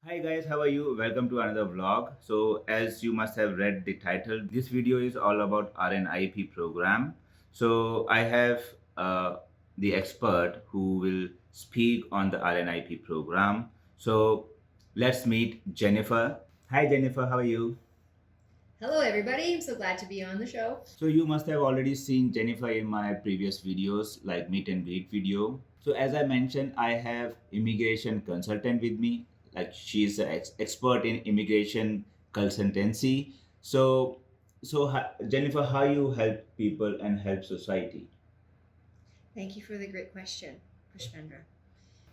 Hi guys, how are you? Welcome to another vlog. So as you must have read the title, this video is all about RNIP program. So I have the expert who will speak on the RNIP program. So let's meet Jennifer. Hi Jennifer, how are you? Hello, everybody. I'm so glad to be on the show. So you must have already seen Jennifer in my previous videos like meet and greet video. So as I mentioned, I have immigration consultant with me. Like she's an expert in immigration consultancy. So Jennifer, how you help people and help society? Thank you for the great question, Pushpendra.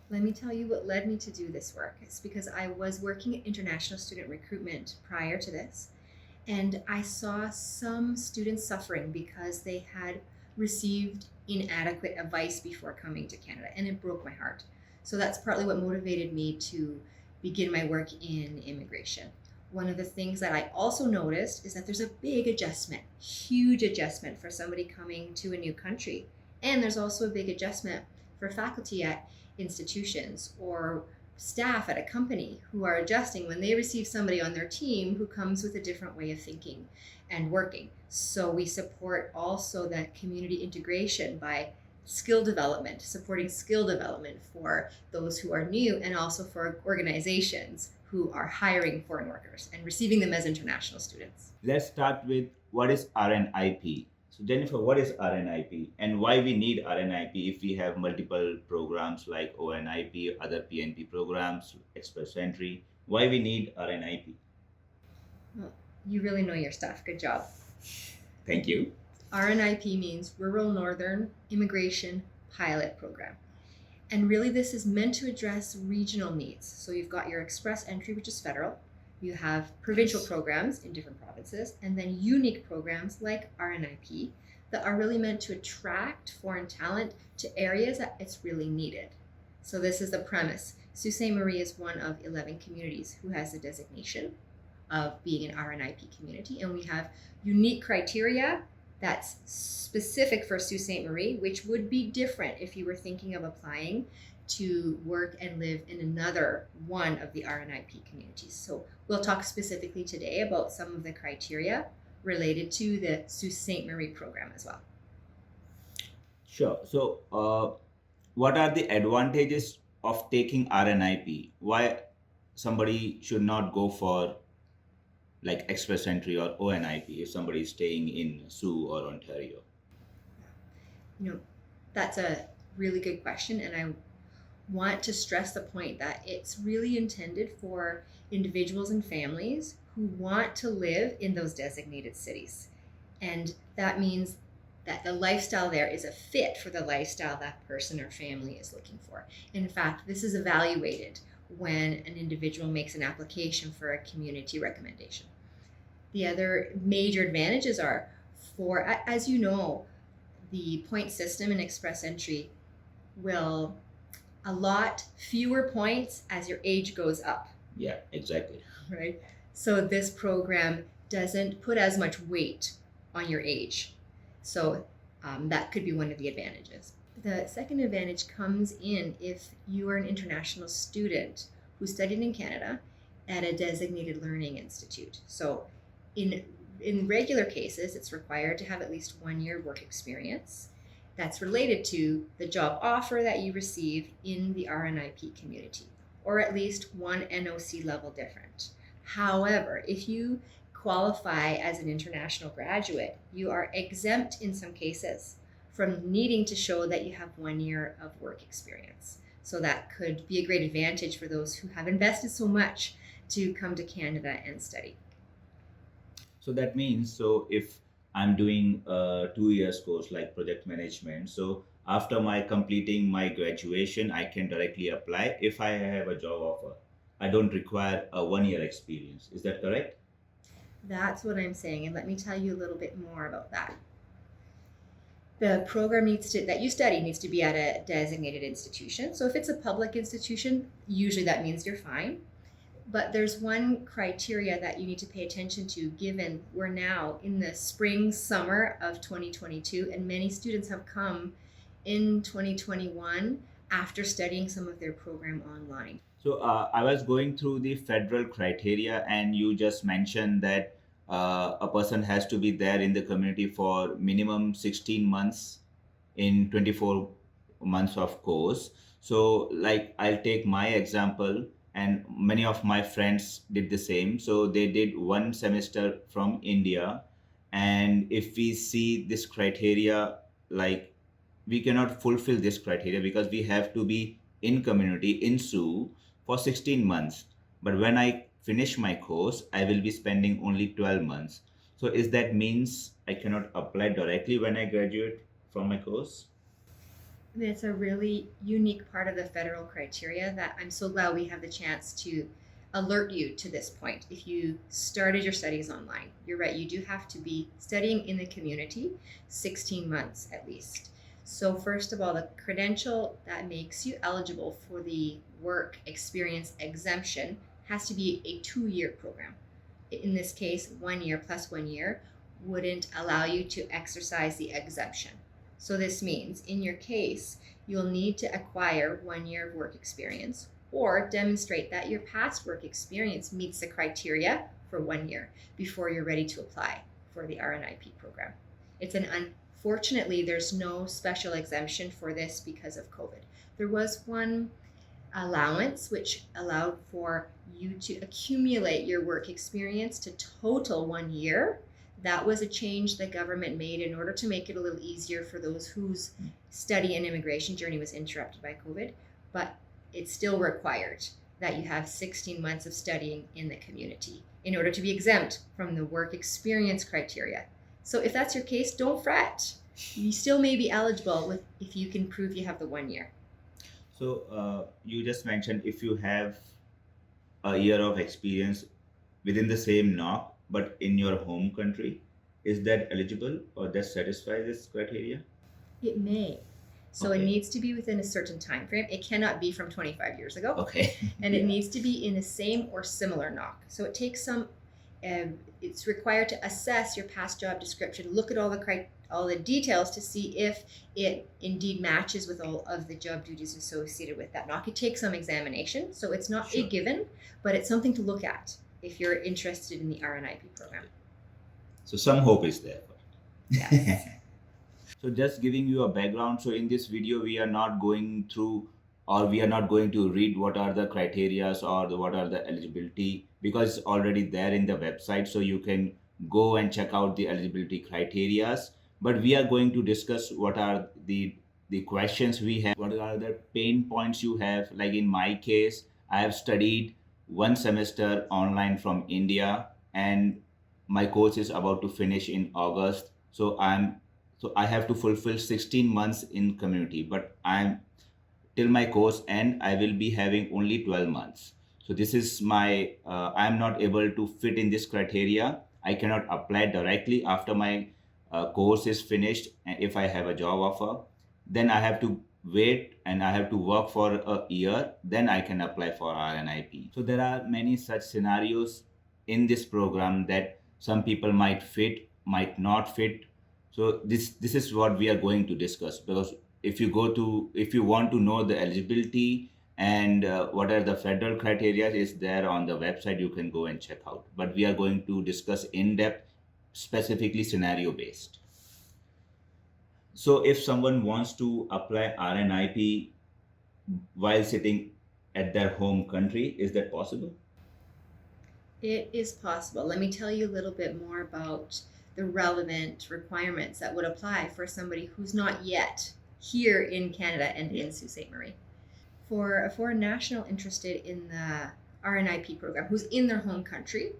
Let me tell you what led me to do this work. It's because I was working at international student recruitment prior to this, and I saw some students suffering because they had received inadequate advice before coming to Canada, and it broke my heart. So that's partly what motivated me to begin my work in immigration. One of the things that I also noticed is that there's a big adjustment, huge adjustment for somebody coming to a new country. And there's also a big adjustment for faculty at institutions or staff at a company who are adjusting when they receive somebody on their team who comes with a different way of thinking and working. So we support also that community integration by skill development, supporting skill development for those who are new and also for organizations who are hiring foreign workers and receiving them as international students. Let's start with what is RNIP. So Jennifer, what is RNIP and why we need RNIP if we have multiple programs like ONIP, other PNP programs, Express Entry? Why we need RNIP? Well, you really know your stuff. Good job. Thank you. RNIP means Rural Northern Immigration Pilot Program. And really, this is meant to address regional needs. So you've got your express entry, which is federal. You have provincial programs in different provinces, and then unique programs like RNIP that are really meant to attract foreign talent to areas that it's really needed. So this is the premise. Sault Ste. Marie is one of 11 communities who has the designation of being an RNIP community, and we have unique criteria that's specific for Sault Ste. Marie, which would be different if you were thinking of applying to work and live in another one of the RNIP communities. So we'll talk specifically today about some of the criteria related to the Sault Ste. Marie program as well. Sure. So, what are the advantages of taking RNIP? Why somebody should not go for like Express Entry or ONIP if somebody is staying in Sioux or Ontario? You know, that's a really good question, and I want to stress the point that it's really intended for individuals and families who want to live in those designated cities. And that means that the lifestyle there is a fit for the lifestyle that person or family is looking for. In fact, this is evaluated when an individual makes an application for a community recommendation. The other major advantages are for, as you know, the point system in Express Entry will allot fewer points as your age goes up. Yeah, exactly. Right? So this program doesn't put as much weight on your age. So that could be one of the advantages. The second advantage comes in if you are an international student who studied in Canada at a designated learning institute. So in regular cases, it's required to have at least 1 year work experience that's related to the job offer that you receive in the RNIP community, or at least one NOC level different. However, if you qualify as an international graduate, you are exempt in some cases from needing to show that you have 1 year of work experience. So that could be a great advantage for those who have invested so much to come to Canada and study. So that means, so if I'm doing a 2 years course like project management, so after my completing my graduation, I can directly apply if I have a job offer. I don't require a 1 year experience. Is that correct? That's what I'm saying, and let me tell you a little bit more about that. The program that you study needs to be at a designated institution. So if it's a public institution, usually that means you're fine. But there's one criteria that you need to pay attention to, given we're now in the spring, summer of 2022, and many students have come in 2021 after studying some of their program online. So I was going through the federal criteria, and you just mentioned that a person has to be there in the community for minimum 16 months in 24 months of course. So like I'll take my example, and many of my friends did the same. So they did one semester from India, and if we see this criteria, like we cannot fulfill this criteria because we have to be in community in Sioux for 16 months. But when I finish my course, I will be spending only 12 months. So is that means I cannot apply directly when I graduate from my course? It's a really unique part of the federal criteria that I'm so glad we have the chance to alert you to this point. If you started your studies online, you're right, you do have to be studying in the community 16 months at least. So, first of all, the credential that makes you eligible for the work experience exemption has to be a 2-year program. In this case, 1 year plus 1 year wouldn't allow you to exercise the exemption. So this means in your case, you'll need to acquire 1 year of work experience or demonstrate that your past work experience meets the criteria for 1 year before you're ready to apply for the RNIP program. Unfortunately, there's no special exemption for this because of COVID. There was one allowance which allowed for you to accumulate your work experience to total 1 year. That was a change the government made in order to make it a little easier for those whose study and immigration journey was interrupted by COVID, but it's still required that you have 16 months of studying in the community in order to be exempt from the work experience criteria. So if that's your case, don't fret. You still may be eligible if you can prove you have the 1 year. So you just mentioned if you have a year of experience within the same NOC but in your home country, is that eligible or that satisfies this criteria? It may. So Okay. It needs to be within a certain time frame. It cannot be from 25 years ago. Okay. And it needs to be in the same or similar NOC. So it takes some. It's required to assess your past job description, look at all the details to see if it indeed matches with all of the job duties associated with that NOC. It takes some examination, so it's not Sure. a given, but it's something to look at if you're interested in the RNIP program. So some hope is there. Yes. So just giving you a background. So in this video, we are not going through, or we are not going to read what are the criterias or what are the eligibility, because it's already there in the website. So you can go and check out the eligibility criterias. But we are going to discuss what are the questions we have, what are the pain points you have. Like in my case, I have studied one semester online from India, and my course is about to finish in August. So I have to fulfill 16 months in community, but I'm till my course end, I will be having only 12 months. So this is my, I'm not able to fit in this criteria. I cannot apply directly after my course is finished. And if I have a job offer, then I have to wait and I have to work for a year. Then I can apply for RNIP. So there are many such scenarios in this program that some people might fit, might not fit. So this is what we are going to discuss, because if you want to know the eligibility and what are the federal criteria is there on the website, you can go and check out. But we are going to discuss in depth, specifically scenario based. So if someone wants to apply RNIP while sitting at their home country, is that possible? It is possible. Let me tell you a little bit more about the relevant requirements that would apply for somebody who's not yet here in Canada and in Sault Ste. Marie. For a foreign national interested in the RNIP program who's in their home country,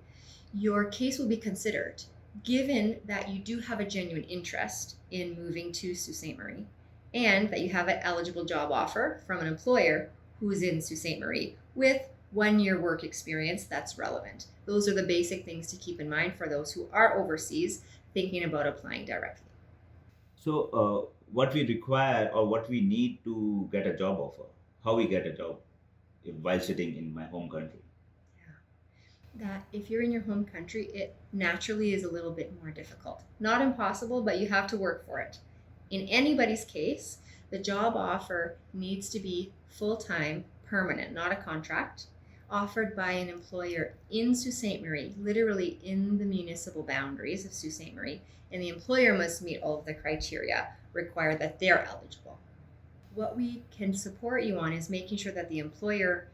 your case will be considered given that you do have a genuine interest in moving to Sault Ste. Marie and that you have an eligible job offer from an employer who's in Sault Ste. Marie with 1 year work experience that's relevant. Those are the basic things to keep in mind for those who are overseas thinking about applying directly. So what we require or what we need to get a job offer, how we get a job while sitting in my home country? That if you're in your home country, it naturally is a little bit more difficult. Not impossible, but you have to work for it. In anybody's case, the job offer needs to be full-time, permanent, not a contract, offered by an employer in Sault Ste. Marie, literally in the municipal boundaries of Sault Ste. Marie, and the employer must meet all of the criteria required that they're eligible. What we can support you on is making sure that the employer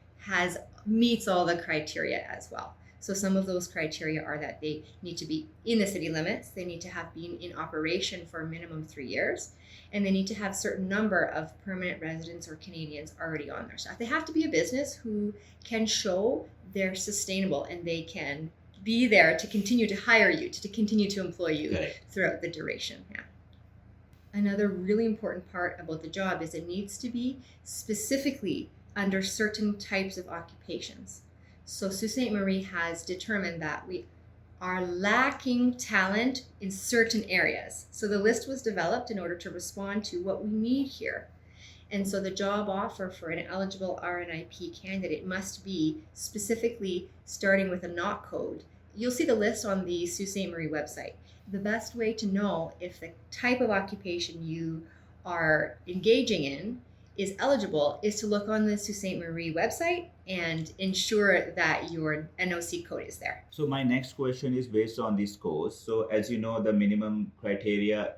meets all the criteria as well. So some of those criteria are that they need to be in the city limits, they need to have been in operation for a minimum 3 years, and they need to have a certain number of permanent residents or Canadians already on their staff. They have to be a business who can show they're sustainable and they can be there to continue to hire you, to continue to employ you throughout the duration. Yeah. Another really important part about the job is it needs to be specifically under certain types of occupations. So Sault Ste. Marie has determined that we are lacking talent in certain areas. So the list was developed in order to respond to what we need here. And so the job offer for an eligible RNIP candidate must be specifically starting with a NOC code. You'll see the list on the Sault Ste. Marie website. The best way to know if the type of occupation you are engaging in is eligible is to look on the Sault Ste. Marie website and ensure that your NOC code is there. So my next question is based on these scores. So as you know, the minimum criteria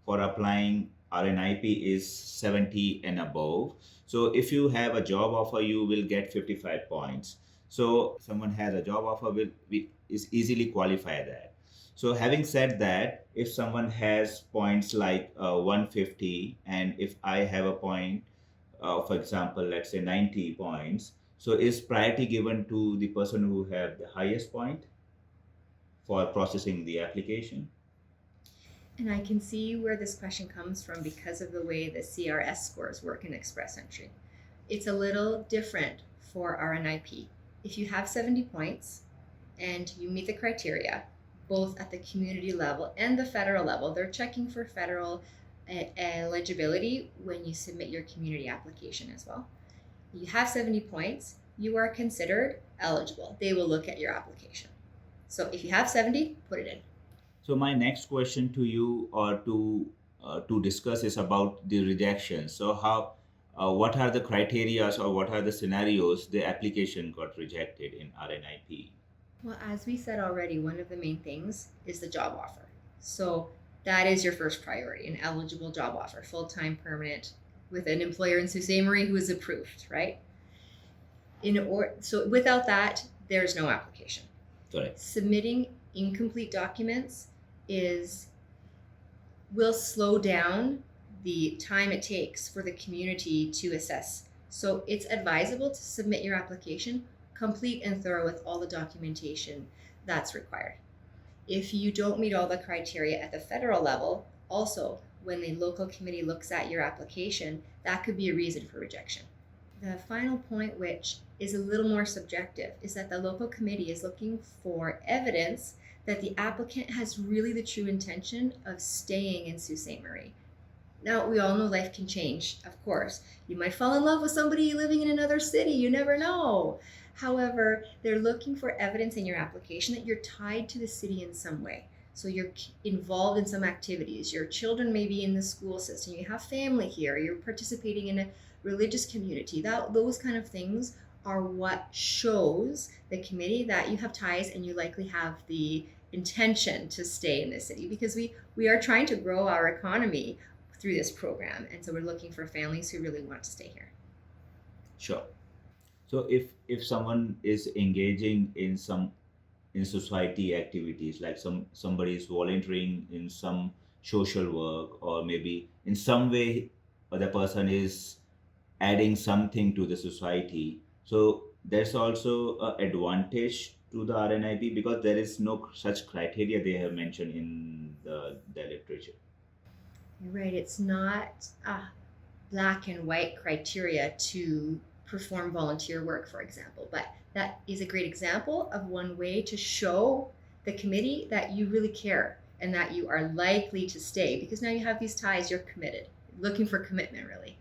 for applying RNIP is 70 and above. So if you have a job offer, you will get 55 points. So someone has a job offer is easily qualify that. So having said that, if someone has points like 150, and if I have a point, for example, let's say 90 points, so is priority given to the person who have the highest point for processing the application? And I can see where this question comes from because of the way the CRS scores work in Express Entry. It's a little different for RNIP. If you have 70 points and you meet the criteria, both at the community level and the federal level, they're checking for federal eligibility when you submit your community application as well. You have 70 points, you are considered eligible. They will look at your application. So if you have 70, put it in. So my next question to you or to discuss is about the rejection. So what are the criteria or what are the scenarios the application got rejected in RNIP? Well, as we said already, one of the main things is the job offer. So that is your first priority, an eligible job offer, full-time, permanent, with an employer in Sault Ste. Marie who is approved, right? So without that, there's no application. Correct. Submitting incomplete documents will slow down the time it takes for the community to assess. So it's advisable to submit your application complete and thorough with all the documentation that's required. If you don't meet all the criteria at the federal level, also when the local committee looks at your application, that could be a reason for rejection. The final point, which is a little more subjective, is that the local committee is looking for evidence that the applicant has really the true intention of staying in Sault Ste. Marie. Now, we all know life can change, of course. You might fall in love with somebody living in another city, you never know. However, they're looking for evidence in your application that you're tied to the city in some way. So you're involved in some activities. Your children may be in the school system. You have family here. You're participating in a religious community. Those kind of things are what shows the committee that you have ties and you likely have the intention to stay in this city, because we are trying to grow our economy through this program. And so we're looking for families who really want to stay here. Sure. So if someone is engaging in society activities, like somebody is volunteering in some social work, or maybe in some way the person is adding something to the society, so there's also an advantage to the RNIP because there is no such criteria they have mentioned in the literature. You're right. It's not black and white criteria to perform volunteer work, for example, but that is a great example of one way to show the committee that you really care and that you are likely to stay, because now you have these ties, you're committed, looking for commitment really.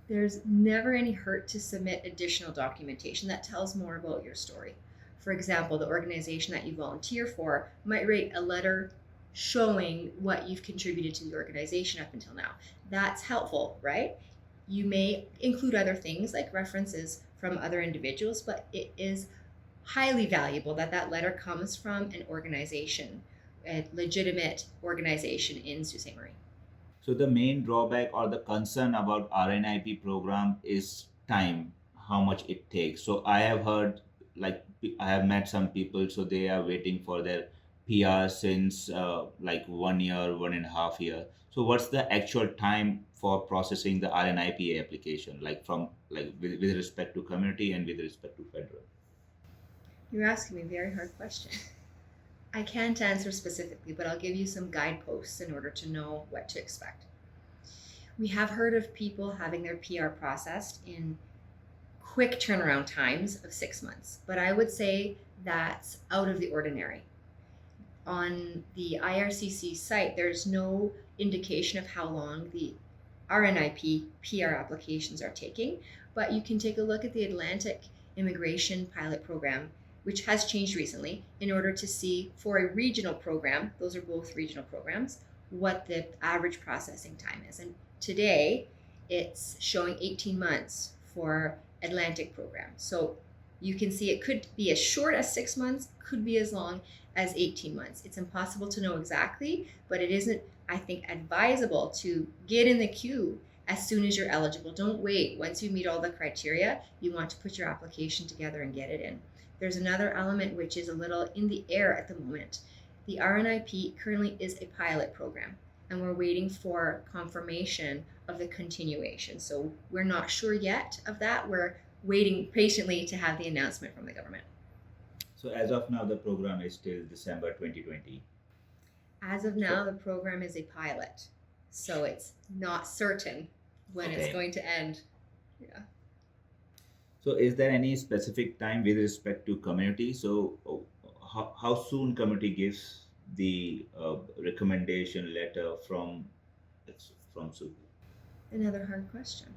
There's never any hurt to submit additional documentation that tells more about your story. For example, the organization that you volunteer for might write a letter showing what you've contributed to the organization up until now. That's helpful, right? You may include other things like references from other individuals, but it is highly valuable that that letter comes from an organization, a legitimate organization in Sault Ste. Marie. So the main drawback or the concern about RNIP program is time, how much it takes. So I have heard, like I have met some people, so they are waiting for their PR since like 1 year, 1.5 year. So what's the actual time for processing the RNIP application, like from like with respect to community and with respect to federal? You're asking me a very hard question. I can't answer specifically, but I'll give you some guideposts in order to know what to expect. We have heard of people having their PR processed in quick turnaround times of 6 months, but I would say that's out of the ordinary. On the IRCC site, there's no indication of how long the RNIP PR applications are taking, but you can take a look at the Atlantic Immigration Pilot Program, which has changed recently, in order to see for a regional program, those are both regional programs, what the average processing time is. And today, it's showing 18 months for Atlantic program. So you can see it could be as short as 6 months, could be as long as 18 months. It's impossible to know exactly, but it isn't, I think, advisable to get in the queue as soon as you're eligible. Don't wait. Once you meet all the criteria, you want to put your application together and get it in. There's another element which is a little in the air at the moment. The RNIP currently is a pilot program, and we're waiting for confirmation of the continuation. So we're not sure yet of that. We're waiting patiently to have the announcement from the government. So as of now, the program is till December 2020. As of now, the program is a pilot, so it's not certain when it's going to end. Yeah. So is there any specific time with respect to community? So how soon community gives the recommendation letter from Sue? Another hard question.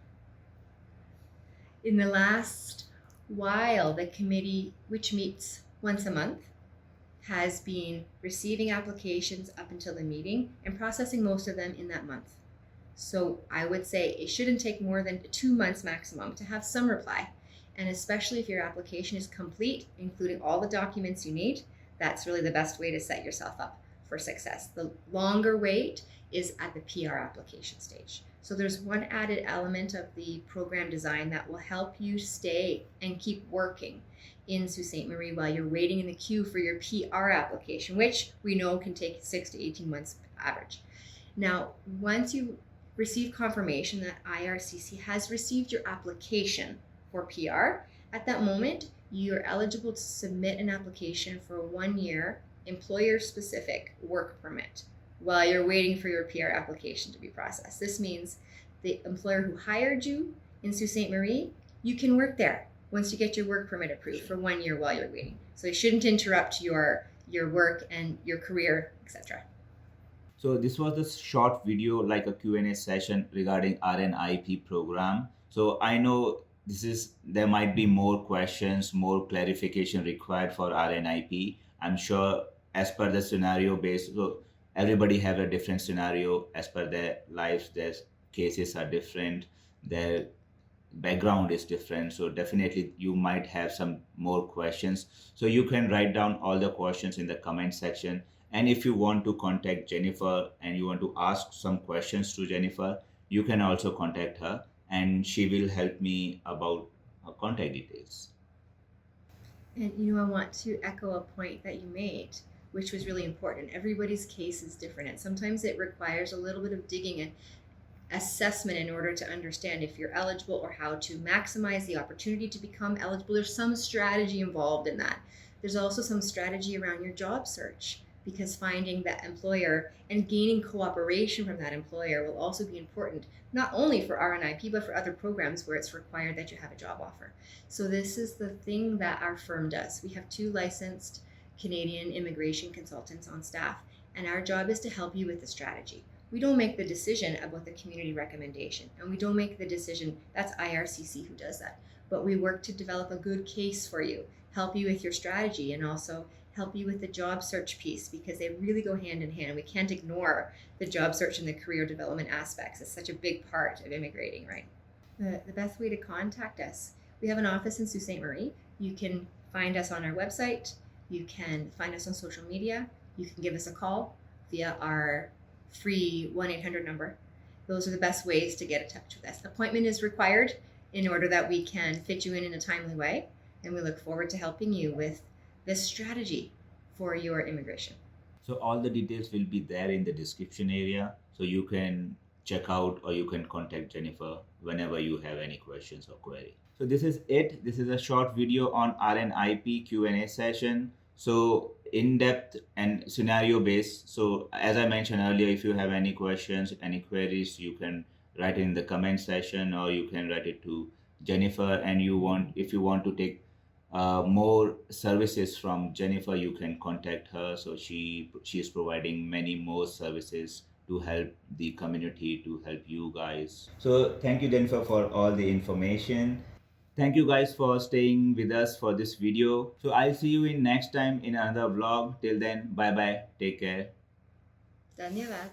In the last while, the committee, which meets once a month, has been receiving applications up until the meeting and processing most of them in that month. So I would say it shouldn't take more than 2 months maximum to have some reply. And especially if your application is complete, including all the documents you need, that's really the best way to set yourself up for success. The longer wait is at the PR application stage. So there's one added element of the program design that will help you stay and keep working in Sault Ste. Marie while you're waiting in the queue for your PR application, which we know can take 6 to 18 months average. Now, once you receive confirmation that IRCC has received your application for PR, at that moment, you're eligible to submit an application for a 1-year employer-specific work permit while you're waiting for your PR application to be processed. This means the employer who hired you in Sault Ste. Marie, you can work there once you get your work permit approved for 1 year while you're waiting. So it shouldn't interrupt your work and your career, etc. So this was the short video, like a Q&A session regarding RNIP program. So I know there might be more questions, more clarification required for RNIP. I'm sure as per the scenario based, so everybody have a different scenario as per their lives, their cases are different, their background is different. So definitely you might have some more questions. So you can write down all the questions in the comment section. And if you want to contact Jennifer and you want to ask some questions to Jennifer, you can also contact her and she will help me about her contact details. And I want to echo a point that you made, which was really important. Everybody's case is different, and sometimes it requires a little bit of digging and assessment in order to understand if you're eligible or how to maximize the opportunity to become eligible. There's some strategy involved in that. There's also some strategy around your job search, because finding that employer and gaining cooperation from that employer will also be important, not only for RNIP, but for other programs where it's required that you have a job offer. So this is the thing that our firm does. We have 2 licensed Canadian immigration consultants on staff, and our job is to help you with the strategy. We don't make the decision about the community recommendation, and we don't make the decision, that's IRCC who does that. But we work to develop a good case for you, help you with your strategy, and also help you with the job search piece, because they really go hand in hand. We can't ignore the job search and the career development aspects. It's such a big part of immigrating, right? The best way to contact us, we have an office in Sault Ste. Marie. You can find us on our website. You can find us on social media. You can give us a call via our free 1-800 number. Those are the best ways to get in touch with us. Appointment is required in order that we can fit you in a timely way, and we look forward to helping you with this strategy for your immigration. So all the details will be there in the description area, so you can check out or you can contact Jennifer whenever you have any questions or query. So this is it. This is a short video on RNIP Q&A session. So in-depth and scenario based. So as I mentioned earlier, if you have any questions, any queries, you can write it in the comment section or you can write it to Jennifer. And if you want to take more services from Jennifer, you can contact her. So she is providing many more services to help the community, to help you guys. So thank you, Jennifer, for all the information. Thank you guys for staying with us for this video. So I'll see you in next time in another vlog. Till then, bye bye. Take care. Dhanyavad.